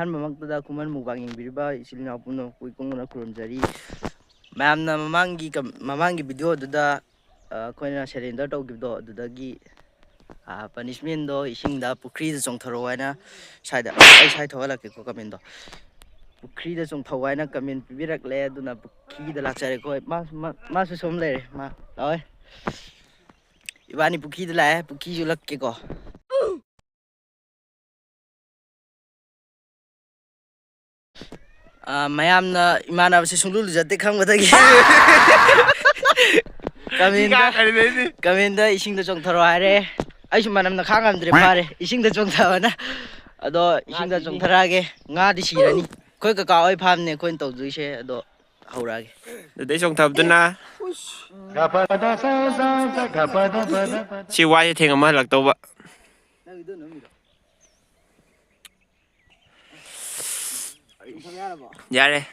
ꯑꯍꯥꯟꯕꯃꯛꯇꯗ ꯈꯨꯃꯟ mukbang ꯌꯦꯡꯕꯤꯔꯤꯕ ꯏꯆꯤꯜ ꯏꯅꯥꯎ ꯄꯨꯝꯅꯃꯛ ꯏꯀꯨꯡꯅ ꯈꯨꯔꯨꯝꯖꯔꯤ ꯃꯌꯥꯝꯅ ꯃꯃꯥꯡꯒꯤ ꯚꯤꯗꯤꯑꯣꯗꯨꯗ ꯑꯩꯈꯣꯏꯅ ꯁꯦꯔꯦꯟꯗꯔ ꯇꯧꯈꯤꯕꯗꯣ ꯑꯗꯨꯗꯒꯤ ꯄꯅꯤꯁꯃꯦꯟꯗꯣ ꯏꯁꯤꯡꯗ ꯄꯨꯈ꯭ꯔꯤꯗ ꯆꯣꯡꯊꯔꯛꯑꯣ ꯍꯥꯏꯅ ꯑꯩ ꯁꯥꯏ ꯊꯧꯍꯜꯂꯛꯀꯦꯀꯣ ꯀꯃꯦꯟꯗꯣ ꯄꯨꯈ꯭ꯔꯤꯗ ꯆꯣꯡꯊꯧ ꯍꯥꯏꯅ ꯀꯃꯦꯟ ꯄꯤꯕꯤꯔꯛꯂꯦ ꯑꯗꯨꯅ ꯄꯨꯈ꯭ꯔꯤꯗ ꯂꯥꯛꯆꯔꯦꯀꯣ ꯃꯥꯁꯨ ꯁꯨꯝ ꯂꯩꯔꯦ ꯃꯥ ꯂꯥꯛꯑꯣꯏ ꯏꯕꯥꯅꯤ ꯄꯨꯈ꯭ꯔꯤꯗ ꯂꯥꯛꯑꯦ ꯄꯨꯈ꯭ꯔꯤꯁꯨ ꯂꯛꯀꯦꯀꯣ ꯃꯌꯥꯝꯅ ꯏꯃꯥꯟꯅꯕꯁꯦ ꯁꯨꯡꯂꯨ ꯂꯨꯖꯗꯦ ꯈꯪꯕꯗꯒꯤ ꯀꯃꯦꯟꯗ ꯏꯁꯤꯡꯗ ꯆꯣꯡꯊꯔꯣ ꯍꯥꯏꯔꯦ ꯑꯩꯁꯨ ꯃꯅꯝꯅ ꯈꯥꯡ ꯉꯝꯗ꯭ꯔꯦ ꯐꯥꯔꯦ ꯏꯁꯤꯡꯗ ꯆꯣꯡꯊꯕꯅ ꯑꯗꯣ ꯏꯁꯤꯡꯗ ꯆꯣꯡꯊꯔꯛꯑꯒꯦ ꯉꯥꯗꯤ ꯁꯤꯔꯅꯤ ꯑꯩꯈꯣꯏ ꯀꯀꯥ ꯍꯣꯏ ꯐꯥꯝꯅꯦ ꯑꯩꯈꯣꯏꯅ ꯇꯧꯗꯣꯏꯁꯦ ꯑꯗꯣ ꯍꯧꯔꯛꯑꯒꯦ ꯑꯗꯨꯗꯩ ꯆꯣꯡꯊꯕꯗꯨꯅ ꯁꯤ ꯋꯥꯏꯁꯦ ꯊꯦꯡꯉꯝꯃ ꯍꯜꯂꯛꯇꯧꯕ ꯌꯥꯔꯦ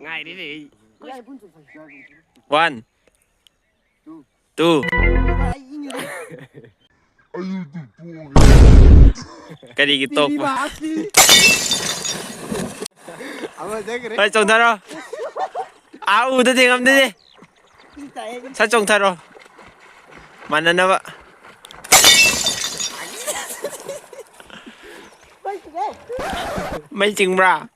ꯉꯥꯏꯔꯤꯅꯦ 1 2 ꯀꯔꯤꯒꯤ ꯇꯣꯛꯄ ꯍꯣꯏ ꯆꯣꯡꯊꯔꯣ ꯎꯗ ꯊꯦꯡꯉꯝꯗꯣꯏꯅꯦ ꯁꯠ ꯆꯣꯡꯊꯔꯣ ꯃꯥꯟꯅꯅꯕ ꯃꯩ ꯆꯤꯡꯕ꯭ꯔꯥ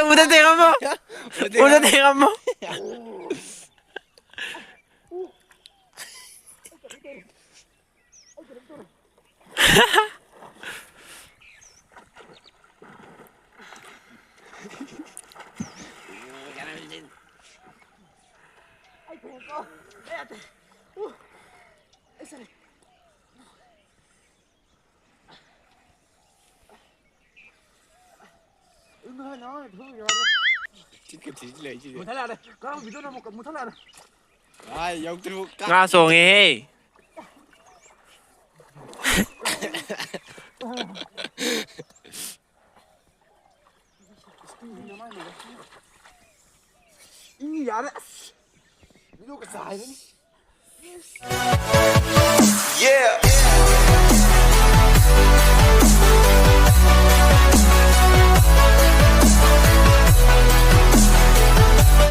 우다 대가모 우다 대가모 ꯉꯥ ꯆꯣꯡꯉꯦꯍꯦ Yeah.